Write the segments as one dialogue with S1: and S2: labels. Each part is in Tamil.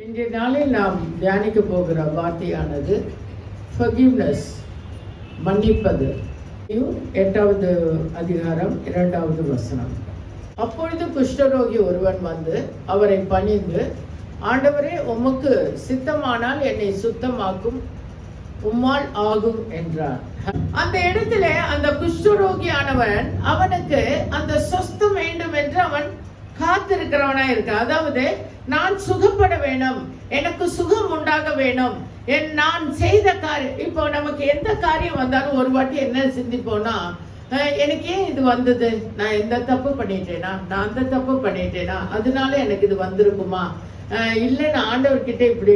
S1: இன்றைய நாளில் நாம் தியானிக்க போகிற வார்த்தையானது forgiveness, மன்னிப்பது. 8வது அதிகாரம் 2வது வசனம். அப்பொழுது குஷ்டரோகி ஒருவன் வந்து அவரை பணிந்து, ஆண்டவரே, உமக்கு சித்தமானால் என்னை சுத்தமாக்கும், உம்மால் ஆகும் என்றார். அந்த இடத்துல அந்த குஷ்டரோகியானவன் அவனுக்கு அந்த சொஸ்தம் வேண்டும் என்று அவன் காத்திருக்கிறவனா இருக்க. அதாவது, நான் சுகப்பட வேணும், எனக்கு சுகம் உண்டாக வேணும், நான் செய்த காரியம். இப்போ நமக்கு எந்த காரியம் வந்தாலும் ஒரு வாட்டி என்ன சிந்திப்போம்னா, எனக்கு ஏன் இது வந்தது, நான் எந்த தப்பு பண்ணிட்டேனா, நான் அந்த தப்பு பண்ணிட்டேனா, அதனால எனக்கு இது வந்திருக்குமா, இல்லை நான் ஆண்டவர்கிட்ட இப்படி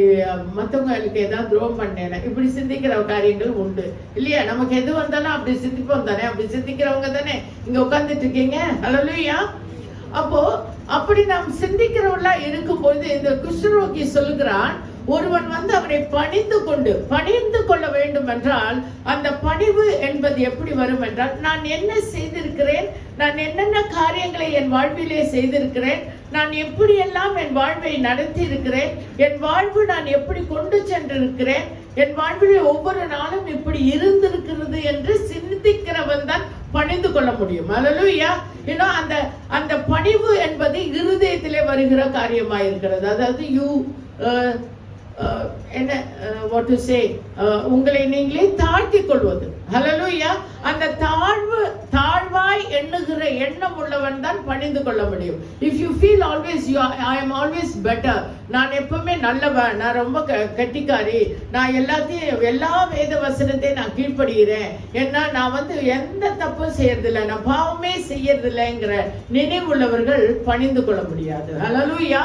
S1: மற்றவங்களுக்கு ஏதாவது துரோகம் பண்ணேனா, இப்படி சிந்திக்கிற காரியங்கள் உண்டு இல்லையா? நமக்கு எது வந்தாலும் அப்படி சிந்திப்போம் தானே. அப்படி சிந்திக்கிறவங்க தானே இங்க உட்கார்ந்துட்டு இருக்கீங்க. ஹல்லேலூயா. அப்போ அப்படி நாம் சிந்திக்கிறவர்களா இருக்கும்போது இந்த குஷ்டரோகி சொல்லுகிறான், ஒருவன் வந்து அவனை பணிந்து கொள்ள வேண்டும் என்றால், அந்த பணிவு என்பது எப்படி வரும் என்றால், நான் என்ன செய்திருக்கிறேன், நான் என்னென்ன காரியங்களை என் வாழ்விலே செய்திருக்கிறேன், நான் எப்படியெல்லாம் என் வாழ்வை நடத்தி இருக்கிறேன், என் வாழ்வு நான் எப்படி கொண்டு சென்றிருக்கிறேன், என் வாழ்விலே ஒவ்வொரு நாளும் இப்படி இருந்திருக்கிறது என்று சிந்திக்கிறவன் தான் பணிந்து கொள்ள முடியும். அல்லேலூயா. இன்னும் அந்த பணிவு என்பது இருதயத்திலே வருகிற காரியமாயிருக்கிறது. அதாவது என்ன வாட் டு சே, உங்களை நீங்களே தாழ்த்தி கொள்வது. ஹல்லேலூயா. அந்த தாழ்வாய் எண்ணுகிற எண்ணம் உள்ளவன் தான் பணிந்து கொள்ள முடியும். If you feel always I am always better, நான் எப்பவுமே நல்லவன், நான் ரொம்ப கெட்டிக்காரி, நான் எல்லா வேத வசனத்தையும் நான் கீழ்ப்படுகிறேன், ஏன்னா நான் வந்து எந்த தப்பும் செய்யறதில்லை, நான் பாவமே செய்யறதில்லைங்கிற நினைவுள்ளவர்கள் பணிந்து கொள்ள முடியாது. ஹல்லேலூயா.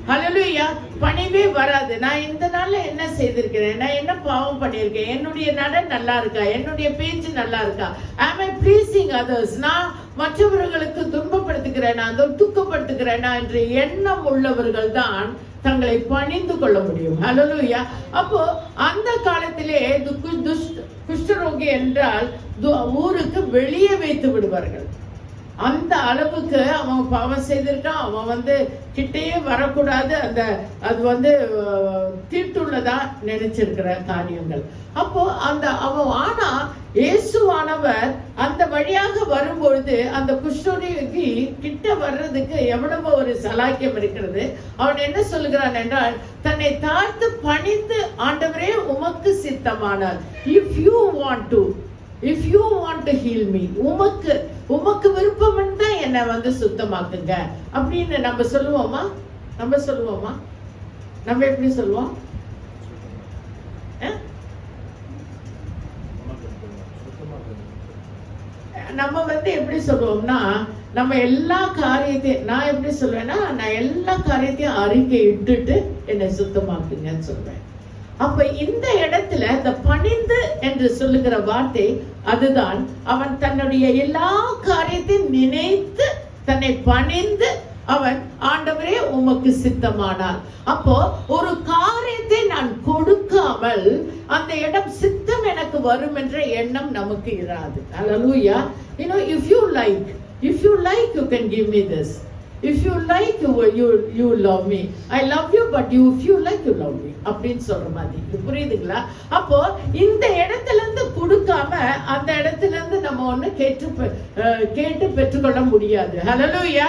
S1: ஹல்லேலூயா. பணிவே வராது. நான் இந்த நாள்ல என்ன செய்திருக்கிறேன், நான் என்ன பாவம் பண்ணியிருக்கேன், என்னுடைய நட நல்லா இருக்கா, என்னுடைய பேச்சு நல்லா இருக்கா, am I pleasing others, நான் மற்றவர்களுக்கு துன்பப்படுத்துகிறேனா, துக்கப்படுத்துகிறேனா என்ற எண்ணம் உள்ளவர்கள் தான் தங்களை பணிந்து கொள்ள முடியும். ஹல்லேலூயா. அப்போ அந்த காலத்திலே குஷ்டரோகி என்றால் ஊருக்கு வெளியே வைத்து விடுவார்கள். அந்த அளவுக்கு அவன் பாவம் செய்திருக்கான், அவன் வந்து கிட்டேயே வரக்கூடாது, அது வந்து தீட்டுள்ளதா நினைச்சிருக்கிற காரியங்கள். அப்போ அவன் ஆனா இயேசுவானவர் அந்த வழியாக வரும்பொழுது அந்த குஷ்டரோகி கிட்ட வர்றதுக்கு எவ்வளவு ஒரு சலாக்கியம் இருக்கிறது. அவன் என்ன சொல்லுகிறான் என்றால், தன்னை தாழ்த்து பணிந்து, ஆண்டவரே, உமக்கு சித்தமானால், if you want to heal me, உமக்கு விருப்பம் தான் என்னை வந்து சுத்தமாக்குங்க அப்படின்னு நம்ம சொல்லுவோமா? நம்ம எப்படி சொல்லுவோம்? நம்ம வந்து எப்படி சொல்லுவோம்னா, நம்ம எல்லா காரியத்தையும், நான் எப்படி சொல்வேன்னா, நான் எல்லா காரியத்தையும் அறிக்கை இட்டுட்டு என்னை சுத்தமாக்குங்கன்னு சொல்வேன். அப்ப இந்த இடத்துல இந்த பணிந்து என்று சொல்லுகிற வார்த்தை, அதுதான் அவன் தன்னுடைய எல்லா காரியத்தையும் நினைத்து தன்னை பணிந்து அவன், ஆண்டவரே, உமக்கு சித்தமானால். அப்போ ஒரு காரியத்தை நான் கொடுக்காமல் அந்த இடம் சித்தம் எனக்கு வரும் என்ற எண்ணம் நமக்கு இராது. ஹல்லேலூயா. if you like you can give me this. If you like, you love me. I love you, but if you like, you love me. அப்படின்னு சொல்ற மாதிரி புரியுதுங்களா? அப்போ இந்த இடத்துல இருந்து கொடுக்காம அந்த இடத்துல இருந்து நம்ம ஒண்ணு கேட்டு பெற்றுக்கொள்ள முடியாது. ஹல்லேலூயா.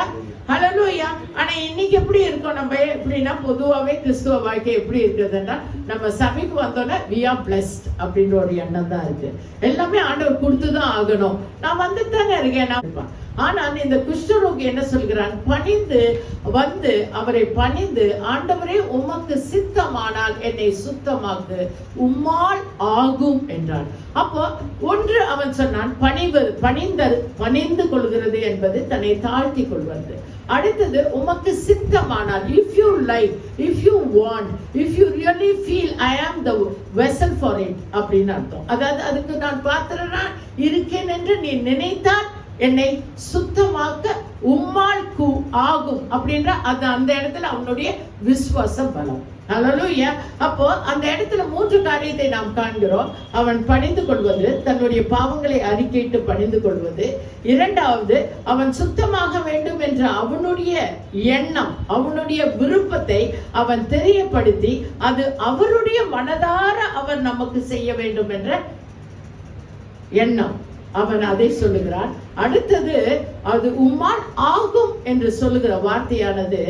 S1: ஹல்லேலூயா. ஆனா இன்னைக்கு எப்படி இருக்கோம் நம்ம எப்படின்னா, பொதுவாகவே கிறிஸ்துவ வாழ்க்கை எப்படி இருக்குதுன்னா, நம்ம சபைக்கு வந்தோன்னா we are blessed அப்படின்ற ஒரு எண்ணம் தான் இருக்கு. எல்லாமே ஆண்டவர் கொடுத்துதான் ஆகணும், நான் வந்துட்டு தானே இருக்கேன். ஆனால் இந்த குஷ்டரோகி என்ன சொல்கிறான்? பணிந்து வந்து அவரை பணிந்து, ஆண்டவரே, உமக்கு சித்தமானால் என்னை சுத்தமாக்கு, உம்மால் ஆகும் என்றான். அப்போ ஒன்று அவன் சொன்னான், பணிந்து கொள்கிறது என்பது தன்னை தாழ்த்தி கொள்வது. அடுத்தது, உமக்கு சித்தமானால், if you like, if you want, if you really feel I am the vessel for it அப்படின்னு அர்த்தம். அதாவது அதுக்கு நான் பாத்திரனா இருக்கேன் என்று நீ நினைத்தால் என்னை சுத்தமாக்க உம்மால் ஆகும் அப்படின்ற அது அந்த இடத்துல அவனுடைய விசுவாச பலம். ஹல்லேலூயா. அப்போ அந்த இடத்துல 3 காரியத்தை நாம் காண்கிறோம். அவன் பணிந்து கொள்வது, தன்னுடைய பாவங்களை அறிக்கையிட்டு பணிந்து கொள்வது. 2வது, அவன் சுத்தமாக வேண்டும் என்ற அவனுடைய எண்ணம், அவனுடைய விருப்பத்தை அவன் தெரியப்படுத்தி அது அவருடைய மனதார அவன் நமக்கு செய்ய வேண்டும் என்ற எண்ணம், அவன் அதை சொல்லுகிறான். அடுத்தது, அது உம்மால் ஆகும் என்று சொல்லுகிற வார்த்தையானது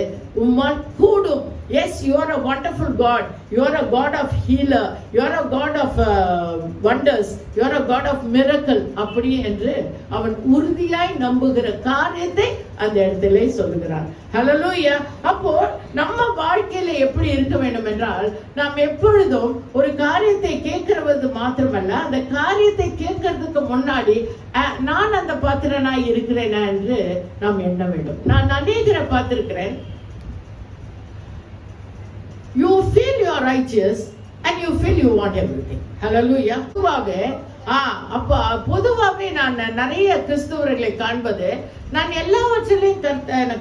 S1: உம்மால் கூடும். Yes, you are a wonderful God. You are a God of healer. You are a God of wonders. You are a God of miracle. அப்படி என்று அவன் உறுதியாய் நம்புகிற காரியத்தை அந்த இடத்திலே சொல்லுகிறான். ஹல்லேலூயா. அப்போ நம்ம வாழ்க்கையில எப்படி இருக்க வேண்டும் என்றால், நாம் எப்பொழுதும் ஒரு காரியத்தை கேட்கிறது மாத்திரமல்ல, அந்த காரியத்தை கேட்கறதுக்கு முன்னாடி நான் அந்த பாத்திரனாய் இருக்கிறேனா என்று நாம் எண்ண வேண்டும். நான் அநேகரை பார்த்திருக்கிறேன். You feel you are righteous and you feel you want everything. Hallelujah. பொதுவாகவே நான் நிறைய கிறிஸ்தவர்களை காண்பது, நான் எல்லாவற்றிலையும்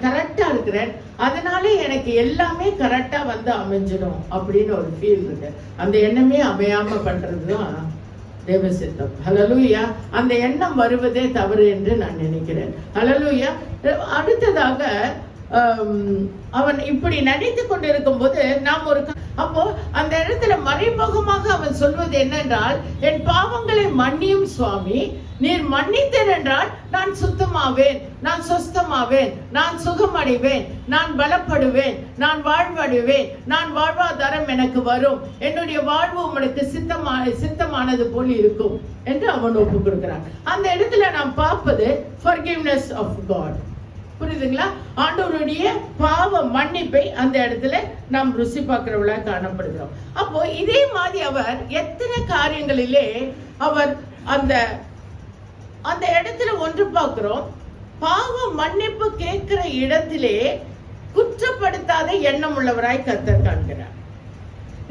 S1: கரெக்டா இருக்கிறேன், அதனால எனக்கு எல்லாமே கரெக்டா வந்து அமைஞ்சிடும் அப்படின்னு ஒரு ஃபீல் இருக்கு. அந்த எண்ணமே அமையாம பண்றதுதான் தேவ சித்தம். ஹல்லேலூயா. அந்த எண்ணம் வருவதே தவறு என்று நான் நினைக்கிறேன். ஹல்லேலூயா. அடுத்ததாக, அவன் இப்படி நினைத்து கொண்டிருக்கும் போது நாம் அப்போ அந்த இடத்துல மறைமுகமாக அவன் சொல்வது என்னென்றால், என் பாவங்களை மன்னியும் சுவாமி, நீர் மன்னித்தேன் என்றால் நான் சுத்தமாவேன், நான் சொஸ்தமாவேன், நான் சுகமடைவேன், நான் பலப்படுவேன், நான் வாழ்வடைவேன், நான் வாழ்வாதாரம் எனக்கு வரும், என்னுடைய வாழ்வு உங்களுக்கு சித்தமானது போல் இருக்கும் என்று அவன் ஒப்பு கொடுக்கிறான். அந்த இடத்துல நாம் பார்ப்பது forgiveness of God. புரியுதுங்களா? ஆண்டவருடைய பாவ மன்னிப்பை அந்த இடத்துல நாம் ருசி பார்க்கிறவளா காணப்படுகிறோம். அப்போ இதே மாதிரி அவர் எத்தனை காரியங்களிலே அவர் அந்த அந்த இடத்துல ஒன்று பார்க்கிறோம். பாவ மன்னிப்பு கேட்கிற இடத்திலே குற்றப்படுத்தாத எண்ணம் உள்ளவராய் கர்த்தர் காண்கிறார்.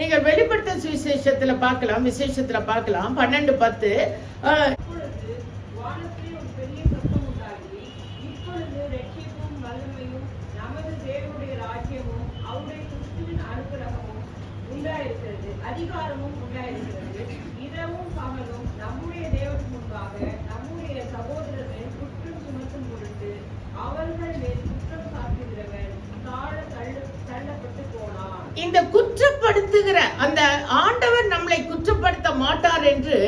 S1: நீங்கள் வெளிப்படுத்த விசேஷத்துல பார்க்கலாம் 12:10.
S2: அதிகாரமும் உண்டாயிருக்கிறது. இரவும் பகலும் நம்முடைய தேவனுக்கு முன்பாக நம்முடைய சகோதரர்கள் குற்றம் சுமத்தும் பொருட்டு அவர்கள் மேல் குற்றம் சாட்டுகிறவர் தள்ளப்பட்டு போனார்.
S1: இந்த குற்றப்படுத்துகிற அந்த ஆண்டவர் நம்மளை குற்றப்படுத்த மாட்டார் என்று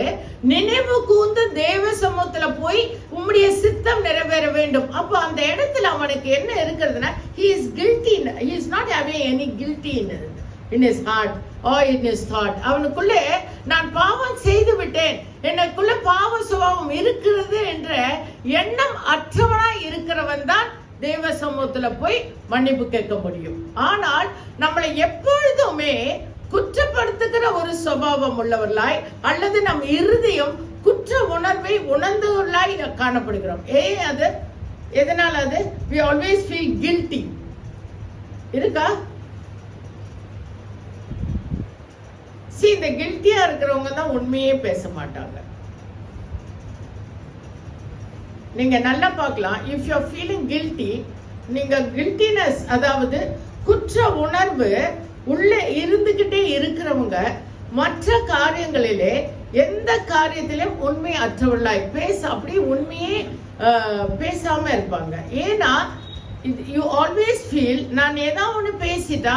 S1: நினைவு கூர்ந்து தேவ சமூகத்துல போய் உம்முடைய சித்தம் நிறைவேற வேண்டும். அப்ப அந்த இடத்துல அவனுக்கு என்ன இருக்கிறதுனா, he is guilty. He is not having any guilty in his heart or in his thought. அவனுக்குள்ளே நான் பாவம் செய்து விட்டேன், எனக்குள்ள பாவ சுபாவம் இருக்கிறது என்ற எண்ணம் அற்றவனாய் இருக்கிறவன் தான் தேவ சமூகத்துல போய் மன்னிப்பு கேட்க முடியும். ஆனால் நம்மளை எப்பொழுதுமே குற்றப்படுத்துகிற ஒரு சுபாவம் உள்ளவர்களாய் அல்லது நம் இருதயம் குற்ற உணர்வை உணர்ந்தவர்களாய் காணப்படுகிறோம். அது எதனால? அது we always feel guilty. இருக்கா? இந்த கில்ட்டியா இருக்கிறவங்க தான் உண்மையே பேச மாட்டாங்க. நீங்க நல்லா பார்க்கலாம். If you are feeling guilty, நீங்க கில்ட்டினஸ் அதாவது குற்ற உணர்வு உள்ளே இருந்துகிட்டே இருக்கிறவங்க மற்ற காரியங்களிலே எந்த காரியத்திலும் உண்மை அற்றவர்களாய் அப்படியே உண்மையே பேசாம இருப்பாங்க. ஏன்னா யூ ஆல்வேஸ் ஃபீல் நான் ஏதாவது ஒன்று பேசிட்டா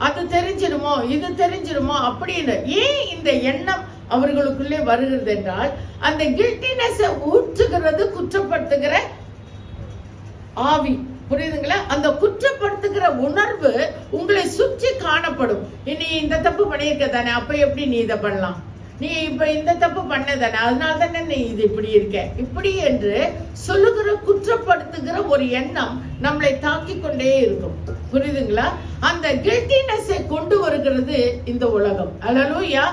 S1: அது தெரிஞ்சிருமோ இது தெரிஞ்சிருமோ அப்படின்னு. ஏன் இந்த எண்ணம் அவர்களுக்குள்ளே வருகிறது என்றால், அந்த கில்ட்டினஸ் ஊற்றுகிறது குற்றப்படுத்துகிற ஆவி. புரியுதுங்களா? அந்த குற்றப்படுத்துகிற உணர்வு உங்களை சுற்றி காணப்படும். நீ இந்த தப்பு பண்ணியிருக்க தானே, அப்ப எப்படி நீ இதை பண்ணலாம், நீ இப்ப இந்த தப்பு பண்ணதானே, அதனால தானே நீ இது இப்படி இருக்க, இப்படி என்று சொல்லுகிற குற்றப்படுத்துகிற ஒரு எண்ணம் நம்மளை தாக்கி கொண்டே இருக்கும். புரியுதுங்களா? அந்த கில்ட்டினஸை கொண்டு வருகிறது இந்த உலகம். அல்லேலூயா.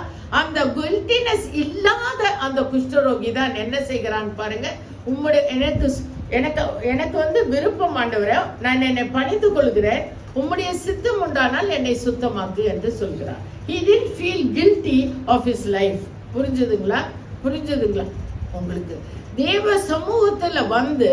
S1: அந்த கில்ட்டினஸ் இல்லாத அந்த குஷ்டரோகி தான் என்ன செய்கிறான் பாருங்க. உம்முடைய எனக்கு விருப்பம் ஆண்டவரே, நான் என்னை பணிந்து கொள்கிறேன், உம்முடைய சித்தம் உண்டானால் என்னை சுத்தமாக்கு என்று சொல்கிறார். He didn't feel guilty of his life. புரிஞ்சுதுங்களா உங்களுக்கு? தேவ சமூகத்துல வந்து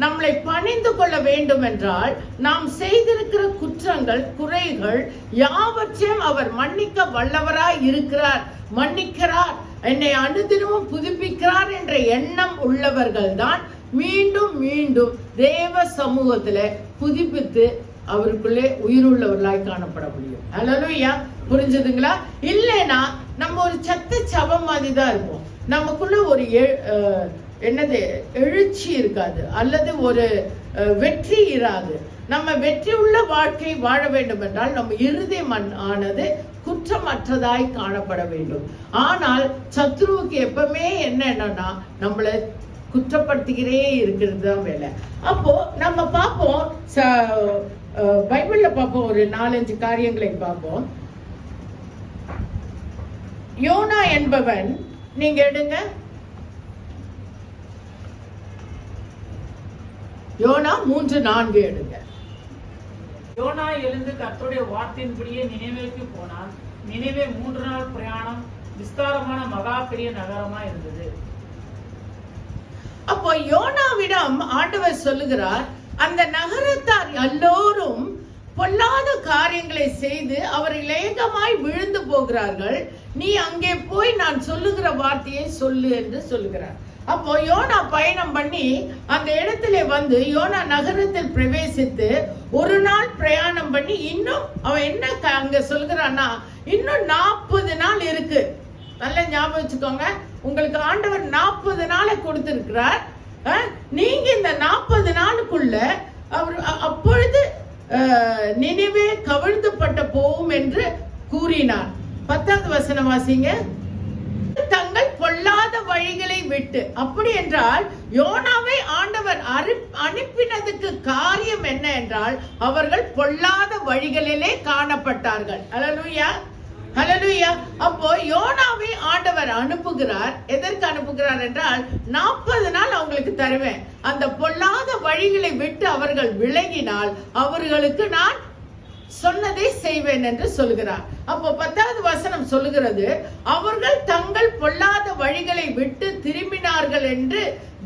S1: நம்மளை பணிந்து கொள்ள வேண்டும் என்றால் நாம் செய்திருக்கிற குற்றங்கள், குறைகள் யாவற்றையும் அவர் மன்னிக்க வல்லவராய் இருக்கிறார், மன்னிக்கிறார், என்னை அனுதினமும் புதுப்பிக்கிறார் என்ற எண்ணம் உள்ளவர்கள் தான் மீண்டும் மீண்டும் தேவ சமூகத்துல புதுப்பித்து அவருக்குள்ளே உயிருள்ளவர்களாய் காணப்பட முடியும். அல்லேலூயா, புரிஞ்சதுங்களா? இல்லைன்னா நம்ம ஒரு சத்த சவம் மாதிரி தான் இருப்போம். நமக்குள்ள ஒரு எழுச்சி இருக்காது, அல்லது ஒரு வெற்றி இராது. நம்ம வெற்றி உள்ள வாழ்க்கை வாழ வேண்டும் என்றால் நம்ம இருதயம் ஆனது குற்றமற்றதாய் காணப்பட வேண்டும். ஆனால் சத்ருவுக்கு எப்பவுமே என்னன்னா நம்மளை குற்றப்படுத்திக்கிறே இருக்கிறது தான் வேலை. அப்போ நம்ம பார்ப்போம், பைபிள்ல பார்ப்போம், ஒரு 4-5 காரியங்களை பார்ப்போம். யோனா என்பவன், நீங்க எடுங்க யோனா 3:4 எடுங்க.
S3: யோனா எழுந்து கர்த்தருடைய வார்த்தையின்படியே நினைவேக்கு போனான். நினைவே 3 நாள் பிரயாணம், விஸ்தாரமான மகா பெரிய நகரமா இருந்தது.
S1: அப்போ யோனாவிடம் ஆண்டவர் சொல்லுகிறார், அந்த நகரத்தார் எல்லோரும் பொல்லாத காரியங்களை செய்து அவர்கள் ஏகமாய் விழுந்து போகிறார்கள், நீ அங்கே போய் நான் சொல்லுகிற வார்த்தையை சொல்லு என்று சொல்லுகிறார். அப்போ யோனா பயணம் பண்ணி அந்த இடத்துல வந்து யோனா நகரத்தில் பிரவேசித்து 1 நாள் பிரயாணம் பண்ணி, இன்னும் அவன் என்ன அங்க சொல்கிறான்னா, இன்னும் 40 நாள் இருக்கு. நல்ல ஞாபகம் வச்சுக்கோங்க, உங்களுக்கு ஆண்டவர் 40 நாளை கொடுத்திருக்கிறார். நீங்க இந்த 40 நாளுக்குள்ள அவர் அப்பொழுது நினைவே கவிழ்ந்துபட்ட போகும் என்று கூறினார். 10வது வசனம் வாசிங்க. தங்கள் பொல்லாத வழிகளை விட்டு. அப்படி என்றால் யோனாவை ஆண்டவர் அனுப்பினதுக்கு காரியம் என்ன என்றால் அவர்கள் பொல்லாத வழிகளிலே காணப்பட்டார்கள். அல்லேலூயா, அல்லேலூயா. அப்போ யோனாவை ஆண்டவர் அனுப்புகிறார். எதற்கு அனுப்புகிறார் என்றால் 40 நாள் அவங்களுக்கு தருவேன், அந்த பொல்லாத வழிகளை விட்டு அவர்கள் விலகினால் அவர்களுக்கு நான் சொன்னதை செய்வேன் என்று சொல்கிறார். அப்போ 10வது வசனம் சொல்லுகிறது, அவர்கள் தங்கள் பொல்லாத வழிகளை விட்டு திரும்பினார்கள் என்று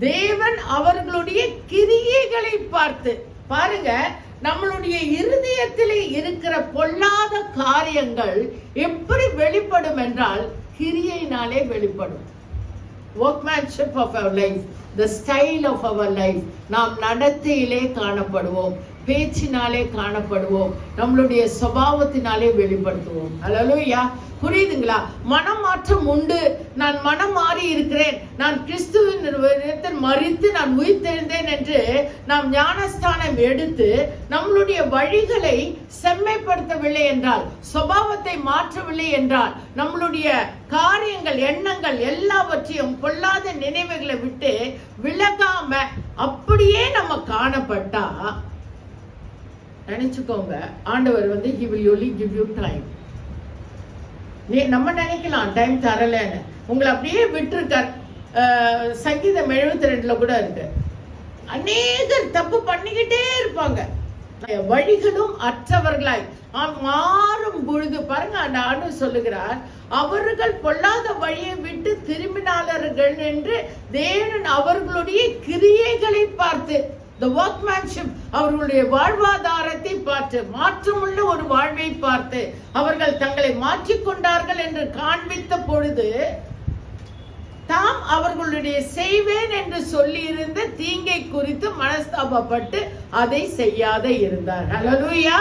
S1: தேவன் அவர்களுடைய கிரியைகளை பார்த்து. பாருங்க, நம்மளுடைய இருதயத்திலே இருக்கிற பொல்லாத காரியங்கள் எப்படி வெளிப்படும் என்றால் கிரியையினாலே வெளிப்படும். workmanship of our life, the style of our life. நாம் நடத்தையிலே காணப்படுவோம், பேச்சினாலே காணப்படுவோம், நம்மளுடைய சுபாவத்தினாலே வெளிப்படுத்துவோம். அல்லேலூயா, புரியுதுங்களா? மனம் மாற்றம் உண்டு. நான் மனம் மாறி இருக்கிறேன், நான் கிறிஸ்துவின் மரித்து நான் உயிர்த்தெழுந்தேன் என்று நாம் ஞானஸ்தானம் எடுத்து நம்மளுடைய வழிகளை செம்மைப்படுத்தவில்லை என்றால், சுபாவத்தை மாற்றவில்லை என்றால், நம்மளுடைய காரியங்கள், எண்ணங்கள் எல்லாவற்றையும் பொல்லாத நினைவுகளை விட்டு விலகாம அப்படியே நம்ம காணப்பட்டா, நினைச்சுக்கோங்க, ஆண்டவர் வந்து he will only give you time. நம்ம நினைக்கலாம் டைம் தரலன்னு, உங்களை அப்படியே விட்டுருக்கார். சங்கீதம் 72 கூட இருக்கு, அநேகர் தப்பு பண்ணிக்கிட்டே இருப்பாங்க, வழிகளும் அற்றவர்களாய் மாறும் பொழுது. பாருங்க, அந்த ஆண்டு சொல்லுகிறார், அவர்கள் பொல்லாத வழியை விட்டு திரும்பினாளர்கள் என்று தேவன் அவர்களுடைய கிரியைகளை பார்த்து, the workmanship, அவர்களுடைய வாழ்வாதாரத்தை பார்த்து, மாற்றமுள்ள ஒரு வாழ்வை பார்த்து அவர்கள் தங்களை மாற்றிக்கொண்டார்கள் என்று காண்பித்த பொழுது தாம் அவர்களுடைய செய்வேன் என்று சொல்லி இருந்த தீங்கை குறித்து மனஸ்தாபப்பட்டு அதை செய்யாத இருந்தார். அல்லேலூயா.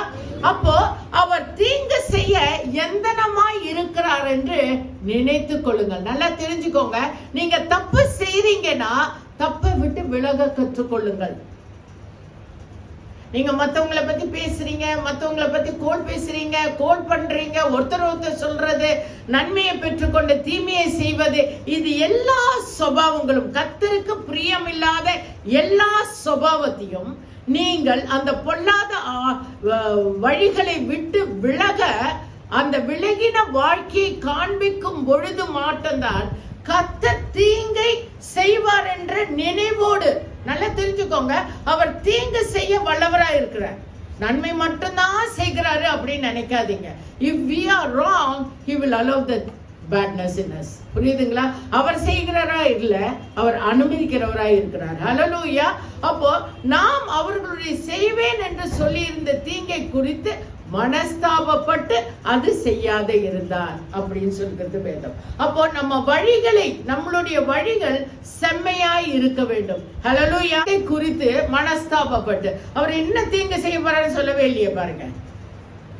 S1: அப்போ அவர் தீங்கு செய்ய எந்தனமாய் இருக்கிறார் என்று நினைத்து கொள்ளுங்கள். நல்லா தெரிஞ்சுக்கோங்க, நீங்க தப்பு செய்றீங்கன்னா தப்பை விட்டு விலக கற்றுக்கொள்ளுங்கள். நீங்க மத்தவங்களை பத்தி பேசுறீங்க, மத்தவங்களை பத்தி கோல் பேசுறீங்க, கோல் பண்றீங்க, ஒருத்தர் சொல்றது, நன்மையை பெற்றுக்கொண்டு தீமையை செய்வது, இது எல்லா சுபாவங்களும், கர்த்தருக்கு பிரியமில்லாத எல்லா சுபாவத்தையும் நீங்கள் அந்த பொல்லாத வழிகளை விட்டு விலக, அந்த விலகின வாழ்க்கையை காண்பிக்கும் பொழுது மாட்டம்தான் கர்த்தர் தீங்கை செய்வார் என்ற நினைவோடு. நல்லா தெரிஞ்சுக்கோங்க, அவர் தீங்கு செய்ய வல்லவரா இருக்கிறார், நன்மை மட்டும்தான் செய்கிறாரு அப்படின்னு நினைக்காதீங்க. If we are wrong, he will allow the badness in us. புரியுதுங்களா? அவர் செய்கிறவரா இல்ல, அவர் அனுமதிக்கிறவரா இருக்கிறார். ஹல்லேலூயா. அப்போ நாம் அவர்களுடைய செய்வேன் என்று சொல்லி இருந்த தீங்கை குறித்து மனஸ்தாபப்பட்டு அது செய்யாத இருந்தார் அப்படின்னு சொல்கிறது வேதம். அப்போ நம்மளுடைய வழிகள் செம்மையாய் இருக்க வேண்டும். ஹல்லேலூயா. குறித்து மனஸ்தாபப்பட்டு அவர் என்ன தீங்கு செய்ய போறாருன்னு சொல்லவே இல்லையே பாருங்க.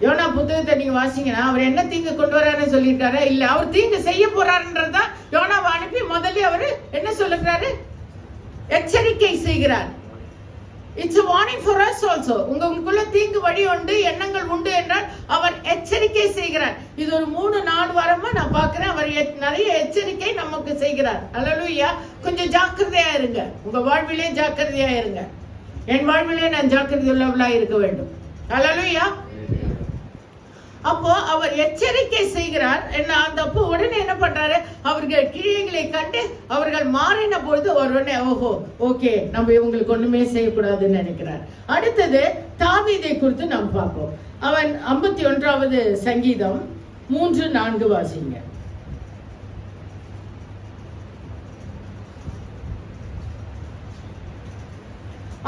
S1: யோனா புத்தகத்தை நீங்க வாசிங்கன்னா அவர் என்ன தீங்கு கொண்டு வராருன்னு சொல்லியிருக்காரு இல்ல, அவர் தீங்கு செய்ய போறாருன்றதுதான் யோனாவை அனுப்பி முதல்ல அவரு என்ன சொல்லுகிறாரு? எச்சரிக்கை செய்கிறார். It's a warning for us also. உங்களுக்குள்ள தீங்கு வழி உண்டு, எண்ணங்கள் உண்டு என்றால் அவர் எச்சரிக்கை செய்கிறார். இது ஒரு 3-4 வாரமா நான் பார்க்கிறேன். அவர் நிறைய எச்சரிக்கை நமக்கு செய்கிறார். ஹல்லேலூயா. கொஞ்சம் ஜாக்கிரதையா இருங்க, உங்க வாழ்விலே ஜாக்கிரதையா இருங்க. என் வாழ்விலே நான் ஜாக்கிரதை உள்ளவளா இருக்க வேண்டும். ஹல்லேலூயா. அப்போ அவர் எச்சரிக்கை செய்கிறார். அப்போ உடனே என்ன பண்றாரு? அவர்கள் கிரியைகளை கண்டு அவர்கள் மாறின பொழுது உடனே ஓகே நம்ம இவங்களுக்கு ஒண்ணுமே செய்யக்கூடாதுன்னு நினைக்கிறார். அடுத்தது தாவீதை குறித்து நாம் பார்ப்போம். அவன் 51வது சங்கீதம் 3-4 வாசிங்க.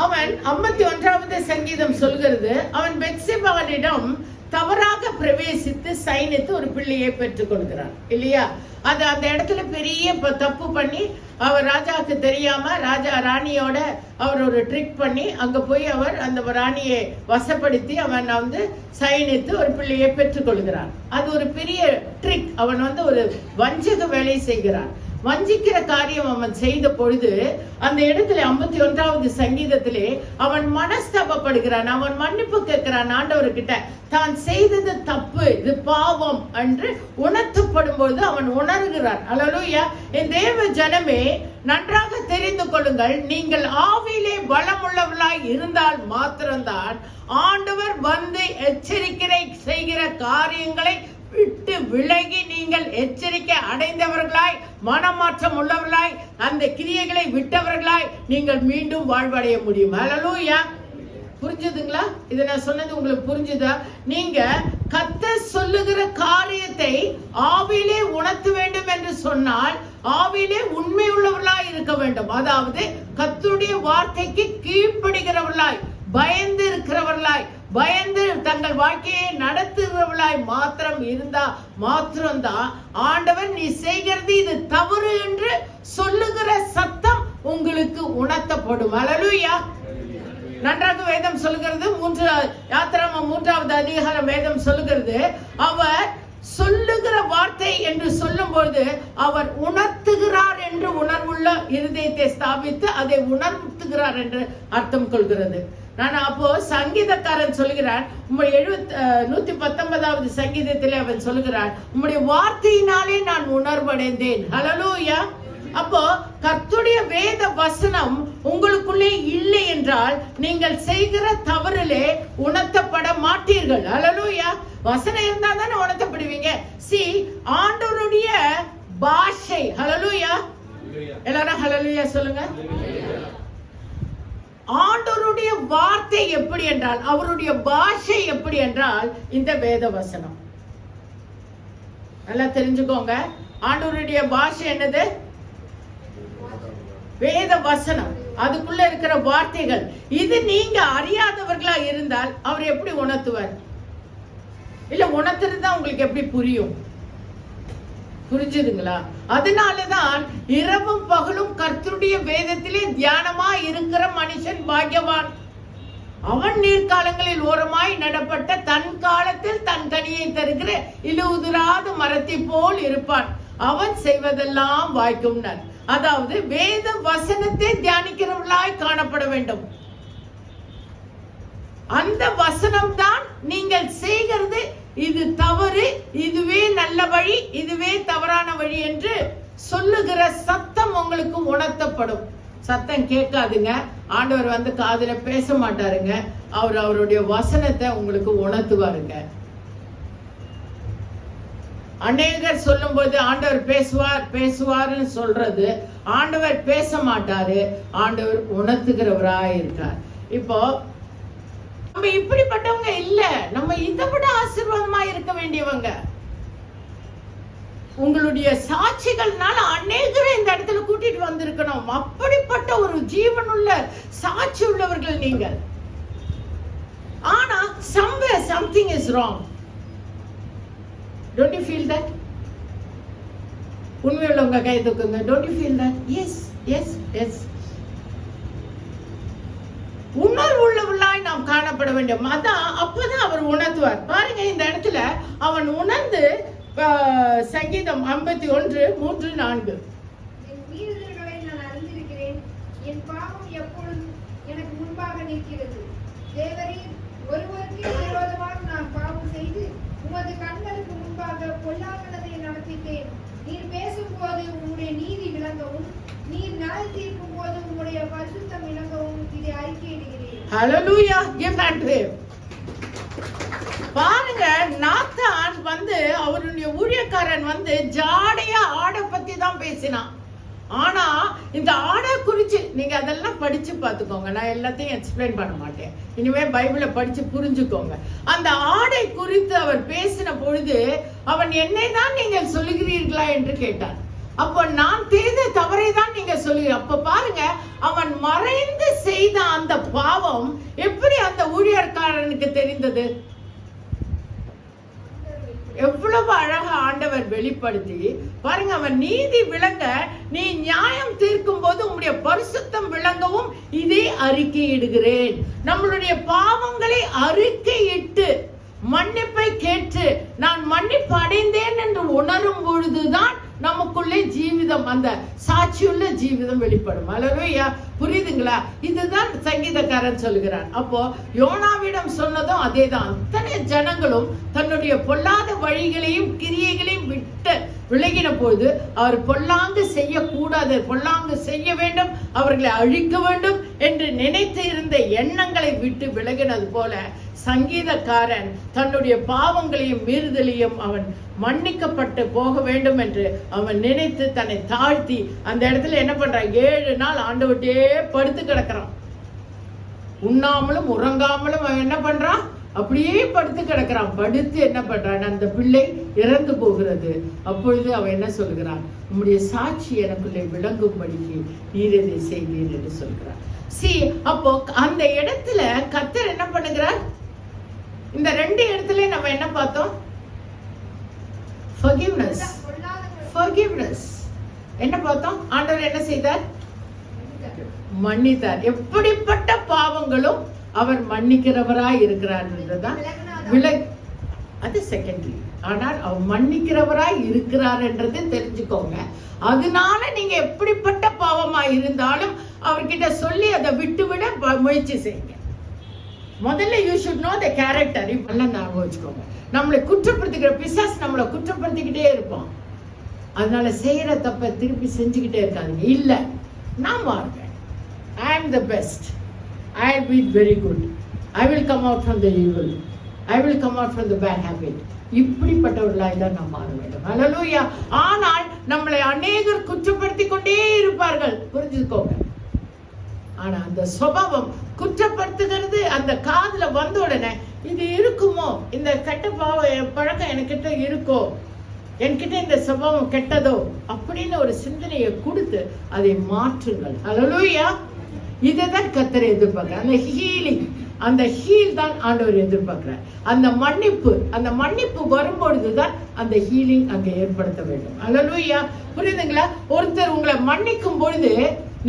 S1: அவன் 51வது சங்கீதம் சொல்கிறது, அவன் பெத்செபாவிடம் தவறாக பிரவேசித்து சைனித்து ஒரு பிள்ளையை பெற்றுக் கொள்கிறான் இல்லையா? அது அந்த இடத்துல பெரிய தப்பு பண்ணி அவர் ராஜாவுக்கு தெரியாம ராணியோட அவர் ஒரு ட்ரிக் பண்ணி அங்க போய் அவர் அந்த ராணியை வசப்படுத்தி அவன் சைனித்து ஒரு பிள்ளையை பெற்றுக் கொள்கிறான். அது ஒரு பெரிய ட்ரிக். அவன் ஒரு வஞ்சக வேலை செய்கிறான். வஞ்சிக்கிற காரியம் அவன் செய்த பொழுது அந்த இடத்துல 51வது சங்கீதத்திலே அவன் மனஸ்தாபப்படுகிறான். அவன் மன்னிப்பு கேட்கிறான் ஆண்டவர்கிட்ட. தான் செய்தது தப்பு, இது பாவம் என்று உணர்த்தப்படும் பொழுது அவன் உணர்கிறான். ஹல்லேலூயா. என் தேவ ஜனமே, நன்றாக தெரிந்து கொள்ளுங்கள், நீங்கள் ஆவியிலே பலமுள்ளவர்களாய் இருந்தால் மாத்திரம்தான் ஆண்டவர் எச்சரிக்கை செய்கிற காரியங்களை விட்டு விலகி நீங்கள் எச்சரிக்கை அடைந்தவர்களாய், மனமாற்றம் உள்ளவர்களாய், அந்த கிரியைகளை விட்டவர்களாய் நீங்கள் மீண்டும் வாழ்வடைய முடியும். ஹல்லேலூயா. புரிஞ்சுதுங்களா? இதை நான் சொன்னது உங்களுக்கு புரிஞ்சுதா? நீங்க கர்த்தர் சொல்லுகிற காரியத்தை ஆவியிலே உணர்த்த வேண்டும் என்று சொன்னால் ஆவியிலே உண்மை உள்ளவர்களாய் இருக்க வேண்டும். அதாவது கர்த்தருடைய வார்த்தைக்கு கீழ்ப்படுகிறவர்களாய், பயந்து இருக்கிறவர்களாய், பயந்து தங்கள் வாழ்க்கையை நடத்துகிறவர்களாய் மாத்திரம் இருந்தா மாத்திரம்தான் ஆண்டவர் நீ செய்கிறது இது தவறு என்று சொல்லுகிற சத்தம் உங்களுக்கு உணர்த்தப்படும். ஹல்லேலூயா. நன்றாக வேதம் சொல்லுகிறது, யாத்திராகமம் 3வது அதிகாரம் வேதம் சொல்லுகிறது, அவர் சொல்லுகிற வார்த்தை என்று சொல்லும் பொழுது அவர் உணர்த்துகிறார் என்று உணர்வுள்ள இருதயத்தை ஸ்தாபித்து அதை உணர்த்துகிறார் என்று அர்த்தம் கொள்கிறது. நான் அப்போ சங்கீதக்காரன் சொல்கிறான், 119வது சங்கீதத்திலே அவன் சொல்லுகிறான், உம்முடைய வார்த்தையினாலே நான் உணர்வடைந்தேன். ஹல்லேலூயா. அப்போ கர்த்தருடைய வேத வசனம் உங்களுக்குள்ளே இல்லை என்றால் நீங்கள் செய்கிற தவறிலே உணர்த்தப்பட மாட்டீர்கள். ஹல்லேலூயா. வசனம் இருந்தா தானே உணர்த்தப்படுவீங்க. ஆண்டவருடைய பாஷை. ஹல்லேலூயா. எல்லாரும் ஹல்லேலூயா சொல்லுங்க. ஆண்டவருடைய வார்த்தை எப்படி என்றால், அவருடைய பாஷை எப்படி என்றால் இந்த வேத வசனம். நல்லா தெரிஞ்சுக்கோங்க, ஆண்டவருடைய பாஷை என்னது? வேத வசனம். அதுக்குள்ள இருக்கிற வார்த்தைகள். இது நீங்க அறியாதவர்களா இருந்தால் அவர் எப்படி உணர்த்துவார்? இல்ல உணர்த்துறது உங்களுக்கு எப்படி புரியும்? புரிஞ்சுதுங்களா? அதனாலதான் இரவும் பகலும் கர்த்தருடைய வேதத்திலே தியானமா இருக்கிற மனுஷன் பாக்கியவான். அவன் நீர்காலங்களில் ஓரமாய் நடப்பட்ட தன் காலத்தில் தன் கனியை தருகிற இலையுதிராத மரத்தை போல் இருப்பான். அவன் செய்வதெல்லாம் வாய்க்கும். அதாவது வேத வசனத்தை தியானிக்கிறவர்களாய் காணப்பட வேண்டும். அந்த வசனம் தான் நீங்கள் செய்கிறது இது தவறு, இதுவே நல்ல வழி, இதுவே தவறான வழி என்று சொல்லுகிற சத்தம் உங்களுக்கு உணர்த்தப்படும். சத்தம் கேட்காதுங்க. ஆண்டவர் காதுல பேச மாட்டாருங்க. அவர் அவருடைய வசனத்தை உங்களுக்கு உணர்த்துவாருங்க. அநேகர் சொல்லும் போது ஆண்டவர் பேசுவார்னு சொல்றது, ஆண்டவர் பேச மாட்டாரு, ஆண்டவர் உணர்த்துகிறவராய் இருக்கார். இப்போ நம்ம இப்படிப்பட்டவங்க இல்ல, நம்ம இதை விட ஆசீர்வாதமா இருக்க வேண்டியவங்க. உங்களுடைய சாட்சிகள்னால அநேகரை இந்த இடத்துல கூட்டிட்டு வந்திருக்கணும். அப்படிப்பட்ட ஒரு ஜீவனுள்ள சாட்சி உள்ளவர்கள் நீங்கள். ஆனா somewhere something is wrong. Don't you feel that? உண்மையுள்ள உங்க கை தூக்குங்க. Don't you feel that? Yes, yes, yes. உணர்வுள்ளவர்களாய் நாம் காணப்பட வேண்டும். அதான் அப்பதான் அவர் உணர்த்துவார். பாருங்க இந்த இடத்துல அவன் உணர்ந்து சங்கீதம் 51:3-4
S4: என் மீறுதல்களை நான் அறிந்திருக்கிறேன், என் பாவம் எப்பொழுதும் எனக்கு முன்பாக நிற்கிறது. தேவரீர், ஒருவருக்கே விரோதமாக நான் பாவம் செய்து உமது கண்களுக்கு முன்பாக பொல்லாங்கனதை நடத்திட்டேன். நீர் பேசும்போது உம்முடைய நீதி விளங்கவும், நீர் நியாயம் தீர்க்கும் போது உம்முடைய பரிசுத்தம் விளங்கவும் இதை அறிக்கையிடுகிறேன்.
S1: ஹல்லேலூயா. give that to him. பாருங்க, நாத்தான் அவருடைய ஊழியக்காரன் ஜாடையா ஆடை பத்தி தான் பேசினான். ஆனா இந்த ஆடை குறிச்சு நீங்க அதெல்லாம் படிச்சு பார்த்துக்கோங்க. நான் எல்லாத்தையும் எக்ஸ்பிளைன் பண்ண மாட்டேன். இனிமே பைபிளை படிச்சு புரிஞ்சுக்கோங்க. அந்த ஆடை குறித்து அவர் பேசின பொழுது அவன் என்னை தான் நீங்கள் சொல்லுகிறீர்களா என்று கேட்டான். அப்போ நான் செய்த தவறை தான் நீங்க சொல்லி. அப்ப பாருங்க, அவன் மறைந்து செய்த அந்த பாவம் எப்படி அந்த ஊழியர்காரனுக்கு தெரிந்தது? எவ்வளவு அழகா ஆண்டவர் வெளிப்படுத்தி பாருங்க. அவன் நீதி விளங்க, நீ நியாயம் தீர்க்கும் போது உம்முடைய பரிசுத்தம் விளங்கவும் இதே அறிக்கையிடுகிறேன். நம்மளுடைய பாவங்களை அறிக்கையிட்டு மன்னிப்பை கேட்டு நான் மன்னிப்பு அடைந்தேன் என்று உணரும் பொழுதுதான் நமக்குள்ளே ஜீவிதம், அந்த சாட்சியுள்ள ஜீவிதம் வெளிப்படும். அல்லேலூயா. புரியுதுங்களா? இதுதான் சங்கீதக்காரன் சொல்கிறான். அப்போ யோனாவிடம் சொன்னதும் அதேதான். அத்தனை ஜனங்களும் தன்னுடைய பொல்லாத வழிகளையும் கிரியைகளையும் விட்டு விலகின போது அவர் பொல்லாங்கு செய்யக்கூடாது, பொல்லாங்கு செய்ய வேண்டும், அவர்களை அழிக்க வேண்டும் என்று நினைத்து இருந்த எண்ணங்களை விட்டு விலகினது போல சங்கீதக்காரன் தன்னுடைய பாவங்களையும் மீறுதலையும் அவன் மன்னிக்கப்பட்டு போக வேண்டும் என்று அவன் நினைத்து தன்னை தாழ்த்தி அந்த இடத்துல என்ன பண்றான்? 7 நாள் ஆண்டவர்கிட்டே படுத்து கிடக்கிறான். உண்ணாமலும் உறங்காமலும் அவன் என்ன பண்றான்? அப்படியே படுத்து கிடக்கிறான். படுத்து என்ன பண்றான்? அந்த பிள்ளை இறந்து போகிறது. அப்பொழுது அவன் என்ன சொல்கிறான்? உம்முடைய சாட்சி எனக்குள்ளே விளங்கும்படிக்கு நீர் இதை செய்வீர் என்று சொல்கிறான். அப்போ அந்த இடத்துல கர்த்தர் என்ன பண்ணுகிறார்? இந்த 2 இடத்துல நம்ம என்ன பார்த்தோம்? forgiveness. என்ன பார்த்தோம்? ஆண்டவர் என்ன செய்தார்? மன்னித்தார். எப்படிப்பட்ட பாவங்களும் அவர் மன்னிக்கிறவராய் இருக்கிறார் என்றுதான் அது செகண்டரி. ஆனால் அவர் மன்னிக்கிறவராய் இருக்கிறார் என்றது தெரிஞ்சுக்கோங்க. அதனால நீங்க எப்படிப்பட்ட பாவமா இருந்தாலும் அவர்கிட்ட சொல்லி அதை விட்டுவிட முயற்சி செய்யுங்க. முதல்ல you should know the character. இப்பெல்லாம் ஞாபகம் வச்சுக்கோங்க. நம்மளை குற்றப்படுத்திக்கிற பிசாசு நம்மளை குற்றப்படுத்திக்கிட்டே இருப்போம். அதனால செய்யற தப்ப திருப்பி செஞ்சுக்கிட்டே இருக்காதுங்க. இல்ல, நான் மாறுவேன். I am the best. I will be very good. I will come out from the evil. I will come out from the bad habit. இப்படிப்பட்டவர்களாய் தான் நாம் மாற வேண்டும். ஹல்லேலூயா. ஆனால் நம்மளை அநேகர் குற்றப்படுத்தி கொண்டே இருப்பார்கள். புரிஞ்சுக்கோங்க. ஆனா அந்த சுபாவம் குற்றப்படுத்துகிறது அந்த காதுல வந்த உடனே இது இருக்குமோ, இந்த கெட்ட பழக்கம் என்கிட்ட இருக்கோ, என்கிட்ட இந்த சுபாவம் கெட்டதோ அப்படின்னு ஒரு சிந்தனையை கொடுத்து அதை மாற்றுங்கள். ஹல்லேலூயா. இதுதான் கர்த்தர் எதிர்பார்க்கிறார். அந்த ஹீலிங், அந்த ஹீல் தான் ஆண்டவர் எதிர்பார்க்கிறார். அந்த மன்னிப்பு வரும்பொழுதுதான் அந்த ஹீலிங் அங்கே ஏற்படுத்த வேண்டும். ஹல்லேலூயா. புரியுதுங்களா? ஒருத்தர் உங்களை மன்னிக்கும் பொழுது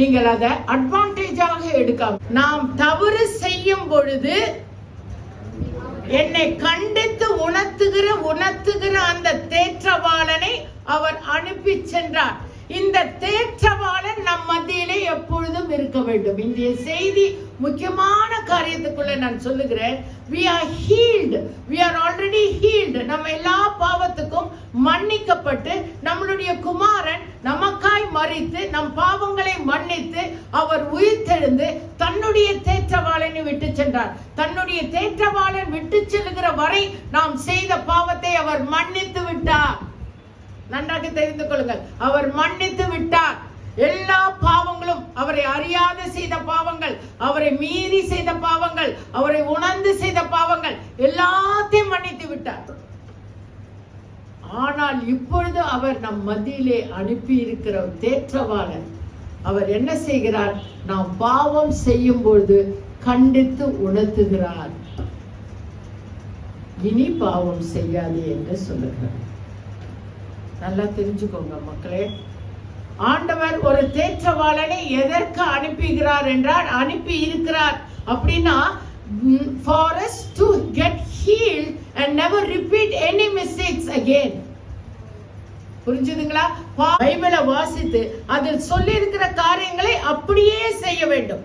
S1: நீங்கள் அதை அட்வான்டேஜாக எடுக்காம, நாம் தவறு செய்யும் பொழுது என்னை கண்டித்து உணர்த்துகிற அந்த தேற்றவாளனை அவர் அனுப்பி சென்றார். இந்த தேற்றவாளன் நம் மத்தியிலே எப்பொழுதும் இருக்க வேண்டும். இன்றைய செய்தி முக்கியமான காரியத்துக்குள்ள நான் சொல்லுகிறேன். we are healed, we are already healed. நம்ம எல்லா பாவத்துக்கும் மன்னிக்கப்பட்டு நம்மளுடைய குமாரன் நமக்காய் மரித்து நம் பாவங்களை மன்னித்து அவர் உயிர்த்தெழுந்து தன்னுடைய தேற்றவாளனை விட்டு சென்றார். தன்னுடைய தேற்றவாளன் விட்டு செல்லுகிற வரை நாம் செய்த பாவத்தை அவர் மன்னித்து விட்டார். நன்றாக தெரிந்து கொள்ளுங்கள். அவர் மன்னித்து விட்டார். எல்லா பாவங்களும், அவரை அறியாத செய்த பாவங்கள், அவரை மீறி செய்த பாவங்கள், அவரை உணர்ந்து செய்த பாவங்கள் எல்லாத்தையும் மன்னித்து விட்டார். ஆனால் இப்பொழுது அவர் நம் மத்தியிலே அனுப்பி இருக்கிற தேற்றவாளன். அவர் என்ன செய்கிறார்? நாம் பாவம் செய்யும் பொழுது கண்டித்து உணர்த்துகிறார். இனி பாவம் செய்யாதே என்று சொல்லுகிறார். நல்லா தெரிஞ்சுக்கோங்க மக்களே, ஆண்டவர் ஒரு தேற்றவாளனை எதற்கு அனுப்புகிறார் என்றால், அனுப்பி இருக்கிறார் அப்படின்னா for us to get healed and never repeat any mistakes again. புரிஞ்சுதுங்களா? பைபிளை வாசித்து அதில் சொல்லி இருக்கிற காரியங்களை அப்படியே செய்ய வேண்டும்.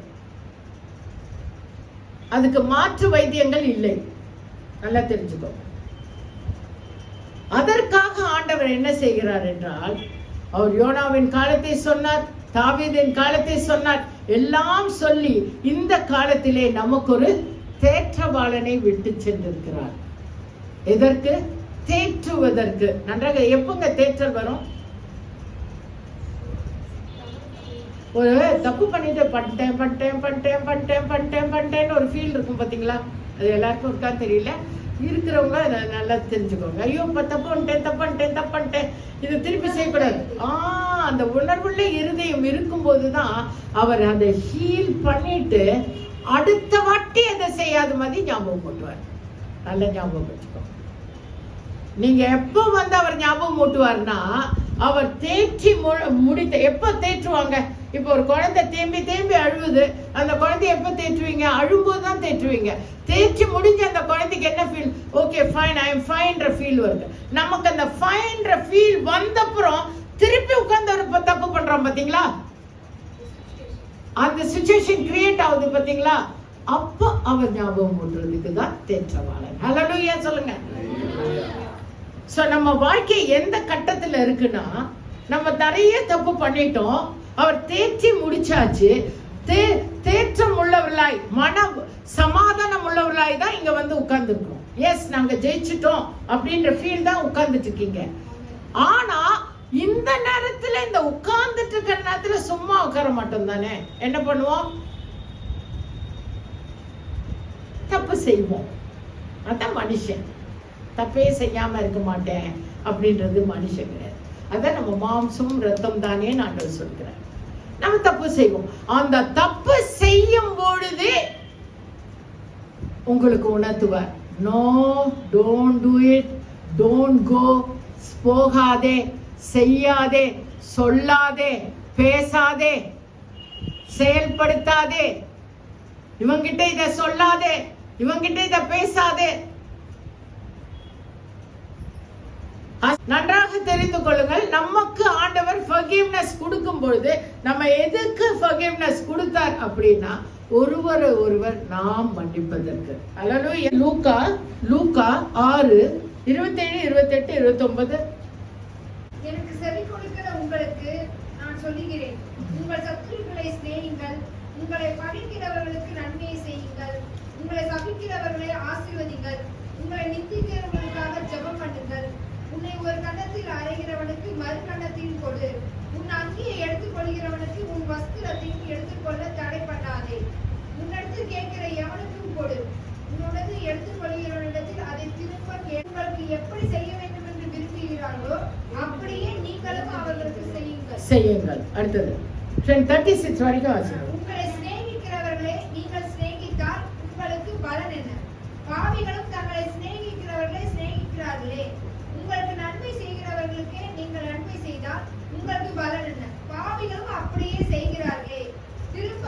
S1: அதுக்கு மாற்று வைத்தியங்கள் இல்லை. நல்லா தெரிஞ்சுக்கோ. அதற்காக ஆண்டவர் என்ன செய்கிறார் என்றால், அவர் யோனாவின் காலத்தை சொன்னார், தாவீதின் காலத்தை சொன்னார், எல்லாம் சொல்லி இந்த காலத்திலே நமக்கு ஒரு தேற்றவாளனை விட்டு சென்றிருக்கிறார். எதற்கு? தேற்றுவதற்கு. நன்றாக எப்பங்க தேற்றல் வரும்? ஒரு தப்பு பண்ணிட்டு பண்ணிட்டேன்னு ஒரு ஃபீல் இருக்கும் பாத்தீங்களா? அது எல்லாருக்கும் இருக்கா தெரியல. இருக்கிறவங்க நல்லா தெரிஞ்சுக்கோங்க. ஐயோ தப்பு பண்ணிட்டேன் இது திருப்பி செய்யக்கூடாது. அந்த உணர்வுள்ள இருதயம் இருக்கும்போதுதான் அவர் அதை ஹீல் பண்ணிட்டு அடுத்த வாட்டி அதை செய்யாத மாதிரி ஞாபகம் போட்டுவார். நல்ல ஞாபகம் வச்சுக்கோ. நீங்க எப்ப வந்து அவர் ஞாபகம் மூட்டுவார்னா, அவர் தேற்றி முடித்த. எப்ப தேற்றுவாங்க? இப்ப ஒரு குழந்தை தேம்பி அழுவுது, அந்த குழந்தைய எப்ப தேற்றுவீங்க? அழும்போது தான் தேற்றுவீங்க. தேற்றி முடிஞ்ச அந்த குழந்தைக்கு என்ன feel? Okay fine, I am ஃபைன்ற ஃபீல் வருது. நமக்கு அந்த ஃபைன்ற ஃபீல் வந்தப்புறம் திருப்பி உட்கார்ந்து ஒரு தப்பு பண்றோம் பாத்தீங்களா? அந்த சிச்சுவேஷன் கிரியேட் ஆகுது பாத்தீங்களா? அப்ப அவர் ஞாபகம் மூட்டுறதுக்கு தான் தேற்றவாளன். ஹல்லேலூயா சொல்லுங்க. சோ நம்ம வாழ்க்கை எந்த கட்டத்துல இருக்குன்னா, நம்ம நிறைய தப்பு பண்ணிட்டோம், அவர் தேற்றி முடிச்சாச்சு. தேற்றம் உள்ளவர்களாய், மன சமாதானம் உள்ளவர்களாய் தான் இங்க வந்து உட்கார்ந்து இருக்கோம். எஸ், நாங்க ஜெயிச்சிட்டோம் அப்படின்ற ஃபீல் தான் உட்கார்ந்துட்டு இருக்கீங்க. ஆனா இந்த நேரத்துல, இந்த உட்கார்ந்துட்டு இருக்கிற நேரத்துல சும்மா உட்கார மாட்டோம் தானே. என்ன பண்ணுவோம்? தப்பு செய்வோம். அதான் மனுஷன். தப்பே செய்யாம இருக்க மாட்டேன் அப்படின்றது மனுஷன் கிடையாது. அதான் நம்ம மாம்சம் ரத்தம் தானே நான் சொல்கிறேன். நம்ம தப்பு செய்வோம். அந்த தப்பு செய்யும் பொழுதே உங்களுக்கு உணர்த்துவார். No, don't do it, don't go, போகாதே, செய்யாதே, சொல்லாதே, பேசாதே, செயல்படுத்தாதே, இவங்கிட்ட இத சொல்லாதே, இவங்கிட்ட இத பேசாதே. நன்றாக தெரிந்து கொள்ளுங்கள், நமக்கு ஆண்டவர் forgiveness கொடுக்கும் பொழுது நம்ம எதுக்கு forgiveness கொடுத்தார் அப்படின்னா, ஒருவரை ஒருவர் நாம் மன்னிப்பதற்கு. அல்லேலூயா. லூக்கா 6:27-28-29.
S4: எனக்கு செவி கொடுக்கிற உங்களுக்கு நான் சொல்லுகிறேன், உங்கள் சத்துருக்களை சிநேகியுங்கள், உங்களை பகைக்கிறவர்களுக்கு நன்மை செய்யுங்கள், உங்களை சபிக்கிறவர்களை ஆசீர்வதிங்கள், உங்களை நிந்திக்கிறவர்களுக்காக ஜெபம் பண்ணுங்கள். உன்னை ஒரு கன்னத்தில் அறைகிறவனுக்கு மறு கன்னத்தில் கொடு, உன் அங்கியை எடுத்துக் கொள்கிறவனுக்கு உன் வஸ்திரத்தையும் எடுத்துக்கொள்ள தடை பண்ணாதே. உன்னிடத்தில் கேட்கிற எவனுக்கும் கொடு, உன்னோடது எடுத்துக் கொள்கிறவனிடத்தில் அதை திரும்ப உங்களுக்கு எப்படி செய்ய வேண்டும் என்று விரும்புகிறார்களோ அப்படியே நீங்களும் அவர்களுக்கு செய்யுங்கள்.
S1: அடுத்தது 36 வரைக்கும் வாசிங்க.
S4: உங்களை சிநேகிக்கிறவர்களே நீங்கள் சிநேகித்தால் உங்களுக்கு பலன் என்ன? பாவிகளும் தங்களை சிநேகிக்கிறவர்களை சிநேகிக்கிறார்களே. உங்களுக்கு நன்மை செய்கிறவர்களுக்கே நீங்கள் நன்மை செய்தால் உங்களுக்கு பலன் என்ன? பாவிகளும் அப்படியே செய்கிறார்களே. திரும்ப